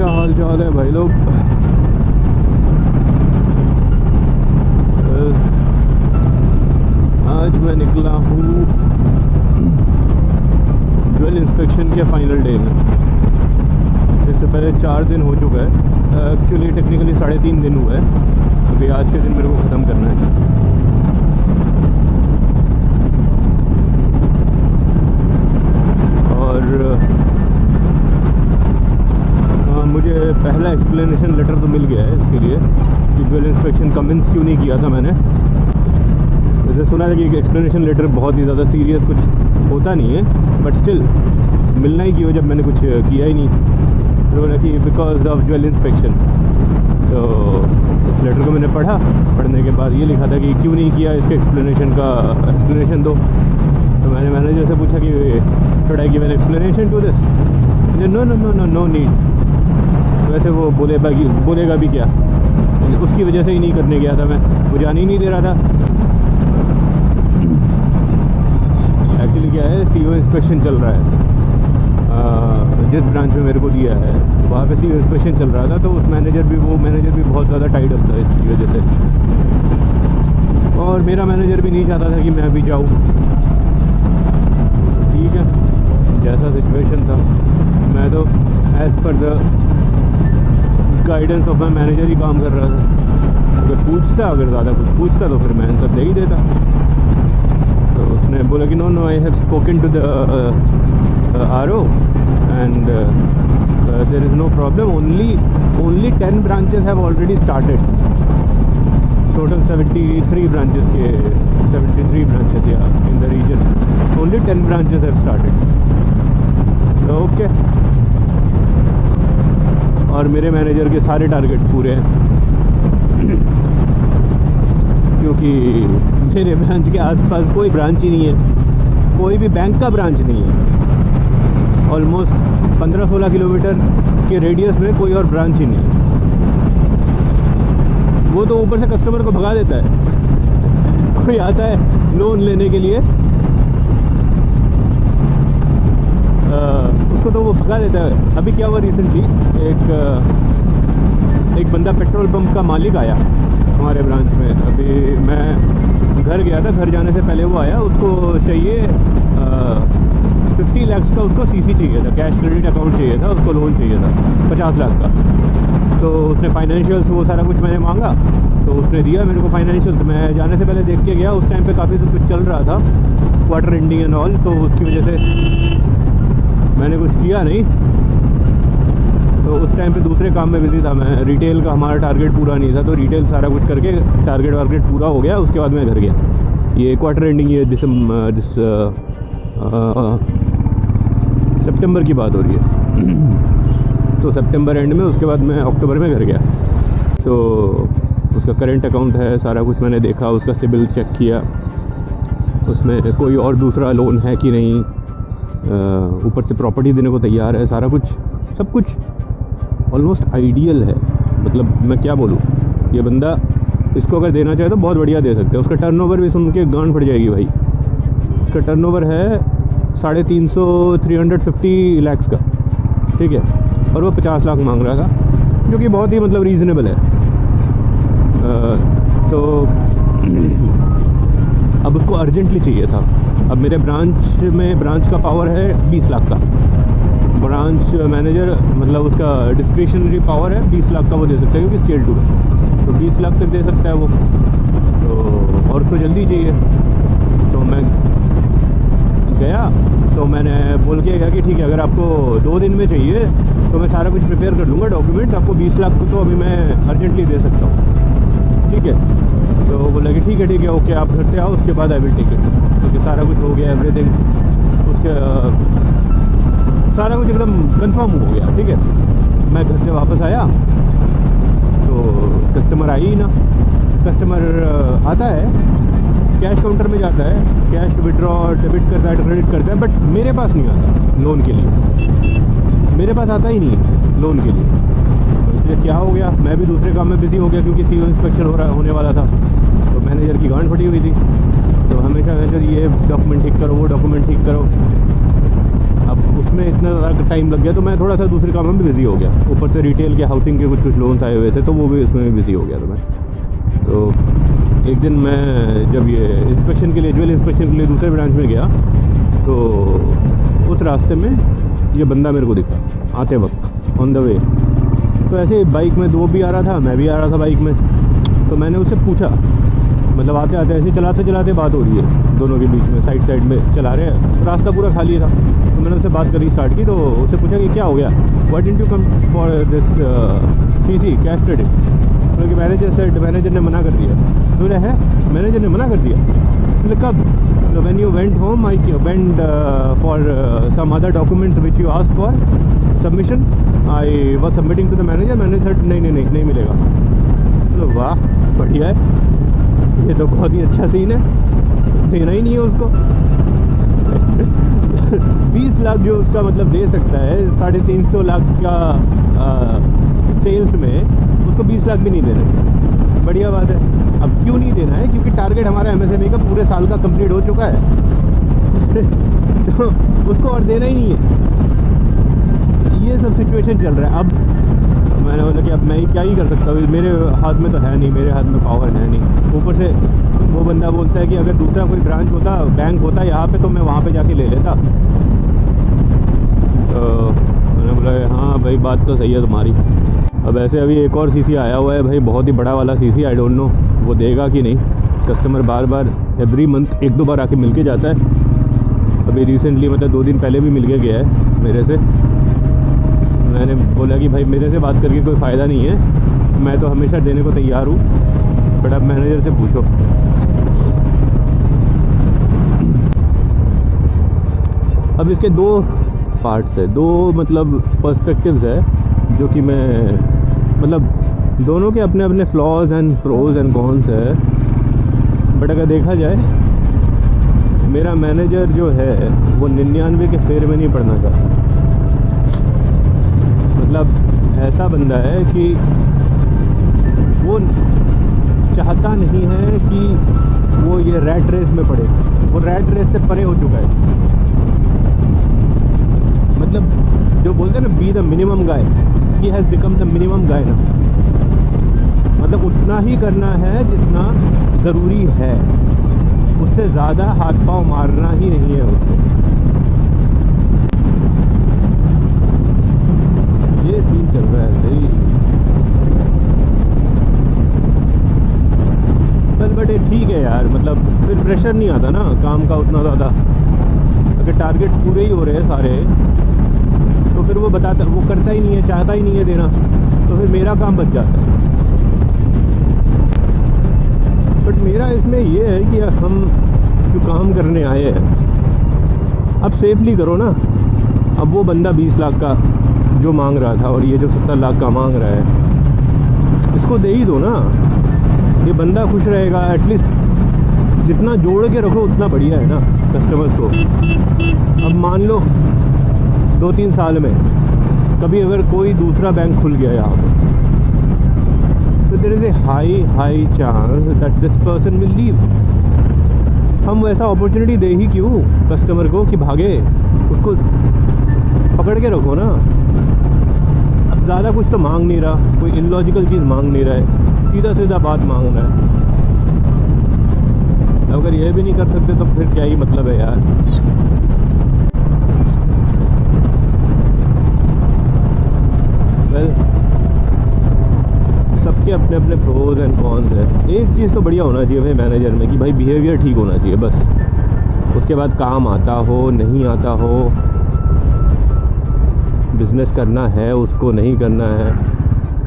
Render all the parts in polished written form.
क्या हाल चाल है भाई लोग। आज मैं निकला हूँ ज्वेल इंस्पेक्शन के फाइनल डे में। इससे पहले 4 दिन हो चुका है, एक्चुअली टेक्निकली 3.5 दिन हुआ है, क्योंकि आज के दिन मेरे को ख़त्म करना है। और मुझे पहला एक्सप्लेनेशन लेटर तो मिल गया है इसके लिए कि ज्वेल इंस्पेक्शन कमेंस क्यों नहीं किया था मैंने। वैसे सुना था कि एक एक्सप्लेनेशन लेटर बहुत ही ज़्यादा सीरियस कुछ होता नहीं है, बट स्टिल मिलना ही क्यों जब मैंने कुछ किया ही नहीं। बोला कि बिकॉज ऑफ ज्वेल इंस्पेक्शन। तो उस लेटर को मैंने पढ़ने के बाद ये लिखा था कि क्यों नहीं किया, इसके एक्सप्लेनेशन दो। तो मैंने मैनेजर से पूछा कि should I give an explanation to this. No need. वैसे वो बोलेगा भी क्या, उसकी वजह से ही नहीं करने गया था मैं, वो जाने ही नहीं दे रहा था। एक्चुअली क्या है, सीओ इंस्पेक्शन चल रहा है जिस ब्रांच में मेरे को दिया है, वहाँ पे सीओ इंस्पेक्शन चल रहा था। तो उस मैनेजर भी बहुत ज़्यादा टाइड अप था इसकी वजह से, और मेरा मैनेजर भी नहीं चाहता था कि मैं अभी जाऊँ। ठीक है, जैसा सिचुएशन था, मैं तो as per the guidance of my manager ही काम कर रहा था। अगर ज़्यादा कुछ पूछता तो फिर मैं आंसर दे ही देता। तो उसने बोला कि no I have spoken to the RO and there is no problem, only 10 branches have already started, total 73 branches yeah, in the region, only 10 branches have started. So okay, और मेरे मैनेजर के सारे targets पूरे हैं क्योंकि मेरे branch के आसपास कोई ब्रांच ही नहीं है, कोई भी बैंक का ब्रांच नहीं है। ऑलमोस्ट 15-16 किलोमीटर के रेडियस में कोई और ब्रांच ही नहीं है। वो तो ऊपर से कस्टमर को भगा देता है। कोई आता है लोन लेने के लिए, उसको तो वो भगा देता है। अभी क्या हुआ, रिसेंटली एक बंदा पेट्रोल पंप का मालिक आया हमारे ब्रांच में। अभी मैं घर गया था, घर जाने से पहले वो आया। उसको चाहिए 50 लाख का, उसको CC चाहिए था, कैश क्रेडिट अकाउंट चाहिए था, उसको लोन चाहिए था 50 लाख का। तो उसने फाइनेंशियल्स वो सारा कुछ मैंने मांगा, तो उसने दिया मेरे को फाइनेंशियल्स। मैं जाने से पहले देख के गया, उस टाइम पे काफ़ी कुछ चल रहा था, क्वार्टर एंडिंग एंड ऑल, तो उसकी वजह से मैंने कुछ किया नहीं। तो उस टाइम पे दूसरे काम में बिजी था मैं। रिटेल का हमारा टारगेट पूरा नहीं था, तो रिटेल सारा कुछ करके टारगेट पूरा हो गया। उसके बाद मैं घर गया। ये क्वार्टर एंडिंग, ये सितंबर की बात हो रही है। तो सितंबर एंड में, उसके बाद मैं अक्टूबर में घर गया। तो उसका करंट अकाउंट है, सारा कुछ मैंने देखा, उसका सिबिल चेक किया, उसमें कोई और दूसरा लोन है कि नहीं, ऊपर से प्रॉपर्टी देने को तैयार है, सारा कुछ सब कुछ ऑलमोस्ट आइडियल है। मतलब मैं क्या बोलूँ, ये बंदा, इसको अगर देना चाहे तो बहुत बढ़िया दे सकते हैं। उसका टर्नओवर भी सुन के गांड फट जाएगी भाई। उसका टर्नओवर है 350 लाख का, ठीक है, और वो 50 लाख मांग रहा था, जो कि बहुत ही मतलब रीज़नेबल है। तो अब उसको अर्जेंटली चाहिए था। अब मेरे ब्रांच का पावर है 20 लाख का। ब्रांच मैनेजर मतलब उसका डिस्क्रिशनरी पावर है 20 लाख का, वो दे सकता है क्योंकि स्केल 2 है, तो 20 लाख तक दे सकता है वो। तो और उसको जल्दी चाहिए, तो मैं गया, तो मैंने बोल के गया कि ठीक है, अगर आपको 2 दिन में चाहिए तो मैं सारा कुछ प्रिपेयर कर लूँगा, डॉक्यूमेंट। आपको 20 लाख को तो अभी मैं अर्जेंटली दे सकता हूँ, ठीक है। तो बोला कि ठीक है ओके, आप घर से आओ, उसके बाद आई विल टेक इट, क्योंकि सारा कुछ हो गया, एवरीथिंग उसके सारा कुछ एकदम कंफर्म हो गया, ठीक है। मैं घर से वापस आया तो कस्टमर आई ही ना। कस्टमर आता है, कैश काउंटर में जाता है, कैश विड्रॉ डेबिट करता है, क्रेडिट करता है, बट मेरे पास नहीं आता लोन के लिए। मेरे पास आता ही नहीं है लोन के लिए। इसलिए क्या हो गया, मैं भी दूसरे काम में बिज़ी हो गया, क्योंकि सीओ इंस्पेक्शन होने वाला था। तो मैनेजर की गांड फटी हुई थी, तो हमेशा मैनेजर ये डॉक्यूमेंट ठीक करो, वो डॉक्यूमेंट ठीक करो। अब उसमें इतना ज़्यादा टाइम लग गया तो मैं थोड़ा सा दूसरे कामों में बिज़ी हो गया। ऊपर से रिटेल के हाउसिंग के कुछ लोन्स आए हुए थे तो वो भी इसमें भी बिज़ी हो गया था मैं। तो एक दिन मैं जब ये इंस्पेक्शन के लिए ज्वेल इंस्पेक्शन के लिए दूसरे ब्रांच में गया तो उस रास्ते में ये बंदा मेरे को दिखा आते वक्त ऑन द वे। तो ऐसे बाइक में वो भी आ रहा था, मैं भी आ रहा था बाइक में। तो मैंने उससे पूछा, मतलब आते आते ऐसे चलाते चलाते बात हो रही है दोनों के बीच में, साइड में चला रहे हैं, रास्ता पूरा खाली था। तो मैंने उससे बात करनी स्टार्ट की तो उससे पूछा कि क्या हो गया, why didn't you come for this CC cash trading. क्योंकि मैनेजर ने मना कर दिया। तो बोले है मैनेजर ने मना कर दिया? बोले कब? तो when you went home I went for some other documents which you asked for submission, I was submitting to the manager नहीं मिलेगा। तो वाह बढ़िया है, ये तो बहुत ही अच्छा सीन है, देना ही नहीं है उसको। 20 लाख जो उसका मतलब दे सकता है 350 लाख का सेल्स में, उसको 20 लाख भी नहीं देना। बढ़िया बात है। अब क्यों नहीं देना है? क्योंकि टारगेट हमारा MSME का पूरे साल का कंप्लीट हो चुका है। तो उसको और देना ही नहीं है। ये सब सिचुएशन चल रहा है। अब मैंने बोला कि अब मैं क्या ही कर सकता हूँ, मेरे हाथ में तो है नहीं, मेरे हाथ में पावर है नहीं। ऊपर से वो बंदा बोलता है कि अगर दूसरा कोई ब्रांच होता, बैंक होता यहाँ पे, तो मैं वहाँ पे जाके ले लेता। तो मैंने बोला हाँ भाई बात तो सही है तुम्हारी। अब ऐसे अभी एक और सीसी आया हुआ है भाई, बहुत ही बड़ा वाला सीसी, आई डोंट नो वो देगा कि नहीं। कस्टमर बार बार एवरी मंथ 1-2 बार आके मिल के जाता है। अभी रिसेंटली मतलब 2 दिन पहले भी मिल के गया है मेरे से। मैंने बोला कि भाई मेरे से बात करके कोई फ़ायदा नहीं है, मैं तो हमेशा देने को तैयार हूँ, बट अब मैनेजर से पूछो। अब इसके 2 पार्ट्स है, 2 मतलब पर्सपेक्टिव्स है, जो कि मैं मतलब दोनों के अपने अपने flaws and pros and cons है। बट अगर देखा जाए, मेरा मैनेजर जो है वो 99 के फेर में नहीं पड़ना चाहता। मतलब ऐसा बंदा है कि वो चाहता नहीं है कि वो ये रैट रेस में पड़े। वो रैट रेस से परे हो चुका है। मतलब जो बोलते हैं ना, be the minimum guy, he has become the minimum guy ना। मतलब उतना ही करना है जितना ज़रूरी है, उससे ज़्यादा हाथ पांव मारना ही नहीं है उसको। ये सीन चल रहा है भाई। बट ठीक है यार, मतलब फिर प्रेशर नहीं आता ना काम का उतना ज़्यादा। अगर टारगेट्स पूरे ही हो रहे हैं सारे, तो फिर वो करता ही नहीं है, चाहता ही नहीं है देना, तो फिर मेरा काम बच जाता है। बट मेरा इसमें ये है कि हम जो काम करने आए हैं, अब सेफली करो ना। अब वो बंदा 20 लाख का जो मांग रहा था और ये जो 70 लाख का मांग रहा है, इसको दे ही दो ना। ये बंदा खुश रहेगा, एटलीस्ट जितना जोड़ के रखो उतना बढ़िया है ना कस्टमर्स को। अब मान लो 2-3 साल में कभी अगर कोई दूसरा बैंक खुल गया यहाँ पर, तो there is a high chance that this person will leave. हम वैसा अपॉर्चुनिटी दे ही क्यों कस्टमर को कि भागे? उसको पकड़ के रखो ना। अब ज़्यादा कुछ तो मांग नहीं रहा, कोई इलॉजिकल चीज़ मांग नहीं रहा है, सीधा बात मांग रहा है। अगर ये भी नहीं कर सकते तो फिर क्या ही मतलब है यार। वेल, सबके अपने अपने प्रोज एंड कॉन्स है। एक चीज़ तो बढ़िया होना चाहिए भाई मैनेजर में, कि भाई बिहेवियर ठीक होना चाहिए बस। उसके बाद काम आता हो नहीं आता हो, बिज़नेस करना है उसको नहीं करना है।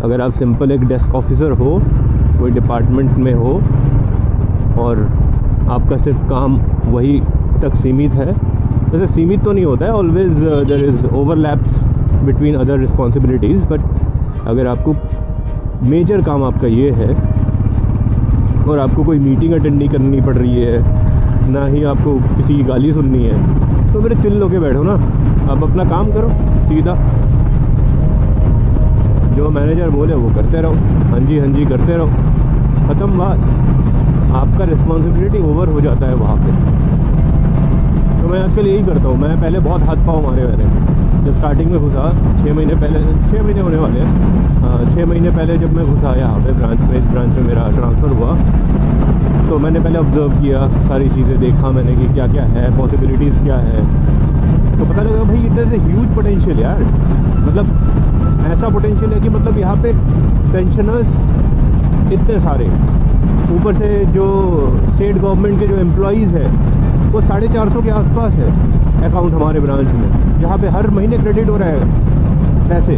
अगर आप सिंपल एक डेस्क ऑफिसर हो, कोई डिपार्टमेंट में हो और आपका सिर्फ काम वही तक सीमित है, वैसे सीमित तो नहीं होता है, always there is overlaps between other responsibilities. But अगर आपको मेजर काम आपका ये है और आपको कोई मीटिंग अटेंड नहीं करनी पड़ रही है, ना ही आपको किसी की गाली सुननी है, तो फिर चिल होके बैठो ना। आप अपना काम करो सीधा, जो मैनेजर बोले वो करते रहो, हाँ जी करते रहो, ख़त्म बात। आपका रिस्पॉन्सिबिलिटी ओवर हो जाता है वहाँ पे। तो तो मैं आजकल यही करता हूँ। मैं पहले बहुत हाथ पाँव मारे मैंने, जब स्टार्टिंग में घुसा 6 महीने पहले, 6 महीने होने वाले हैं, 6 महीने पहले जब मैं घुसा यहाँ पे ब्रांच में, इस ब्रांच में मेरा ट्रांसफ़र हुआ, तो मैंने पहले ऑब्ज़र्व किया, सारी चीज़ें देखा मैंने कि क्या क्या है, पॉसिबिलिटीज़ क्या है। तो पता लगा भाई it is a huge potential यार। मतलब ऐसा पोटेंशियल है कि मतलब यहाँ पे पेंशनर्स इतने सारे, ऊपर से जो स्टेट गवर्नमेंट के जो एम्प्लॉइज़ है वो 450 के आसपास है अकाउंट हमारे ब्रांच में, जहाँ पे हर महीने क्रेडिट हो रहा है पैसे,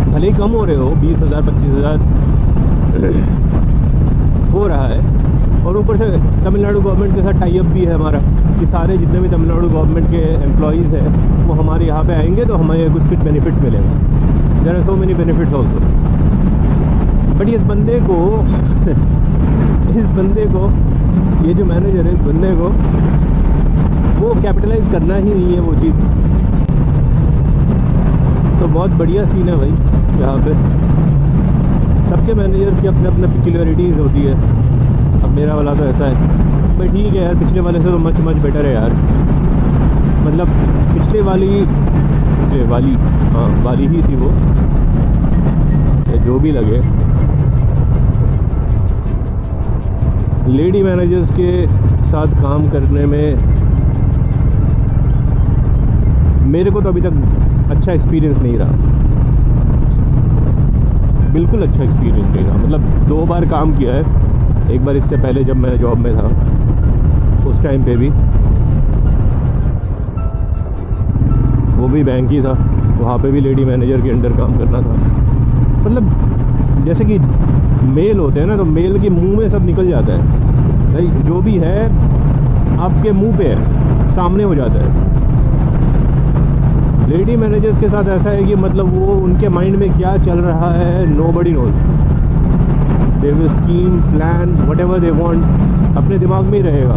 भले ही कम हो रहे हो, 20,000 25,000 हो रहा है। और ऊपर से तमिलनाडु गवर्नमेंट के साथ टाई अप भी है हमारा, कि सारे जितने भी तमिलनाडु गवर्नमेंट के एम्प्लॉइज़ हैं वो हमारे यहाँ पे आएंगे तो हमें कुछ कुछ बेनिफिट्स मिलेंगे। There are so many benefits also. But इस बंदे को ये जो मैनेजर है, इस बंदे को वो कैपिटलाइज करना ही नहीं है वो चीज़। तो बहुत बढ़िया सीन है भाई यहाँ पे। सबके मैनेजर्स की अपने अपने पिक्युलरिटीज़ होती है। अब मेरा वाला तो ऐसा है भाई, ठीक है यार, पिछले वाले से तो मच बेटर है यार। मतलब पिछले वाली हाँ वाली ही थी वो, जो भी लगे। लेडी मैनेजर्स के साथ काम करने में मेरे को तो अभी तक अच्छा एक्सपीरियंस नहीं रहा, बिल्कुल अच्छा एक्सपीरियंस नहीं रहा। मतलब 2 बार काम किया है, एक बार इससे पहले जब मैं जॉब में था उस टाइम पे भी, वो भी बैंक ही था, वहाँ पे भी लेडी मैनेजर के अंडर काम करना था। मतलब जैसे कि मेल होते हैं ना, तो मेल के मुंह में सब निकल जाता है भाई, जो भी है आपके मुंह पे है, सामने हो जाता है। लेडी मैनेजर्स के साथ ऐसा है कि मतलब वो उनके माइंड में क्या चल रहा है nobody knows. They will scheme plan whatever they want, अपने दिमाग में ही रहेगा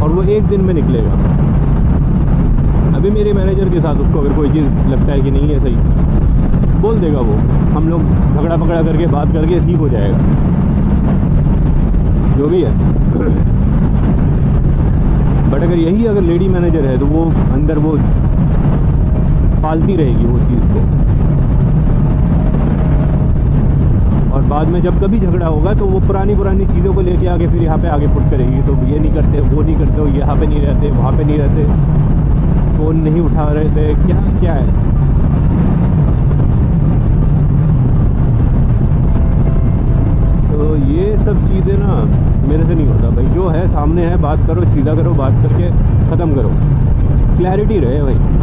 और वो एक दिन में निकलेगा। अभी मेरे मैनेजर के साथ उसको अगर कोई चीज़ लगता है कि नहीं है सही, बोल देगा वो, हम लोग झगड़ा पकड़ा करके बात करके ठीक हो जाएगा, जो भी है। बट अगर यही अगर लेडी मैनेजर है तो वो अंदर वो पालती रहेगी वो चीज़ को, और बाद में जब कभी झगड़ा होगा तो वो पुरानी चीज़ों को लेके आके फिर यहाँ पे आगे पुट करेगी। तो ये नहीं करते, वो नहीं करते, वो यहाँ पे नहीं रहते, वहाँ पे नहीं रहते, फ़ोन नहीं उठा रहे थे, क्या है। तो ये सब चीज़ें ना मेरे से नहीं होता भाई। जो है सामने है, बात करो, सीधा करो, बात करके ख़त्म करो, क्लैरिटी रहे भाई।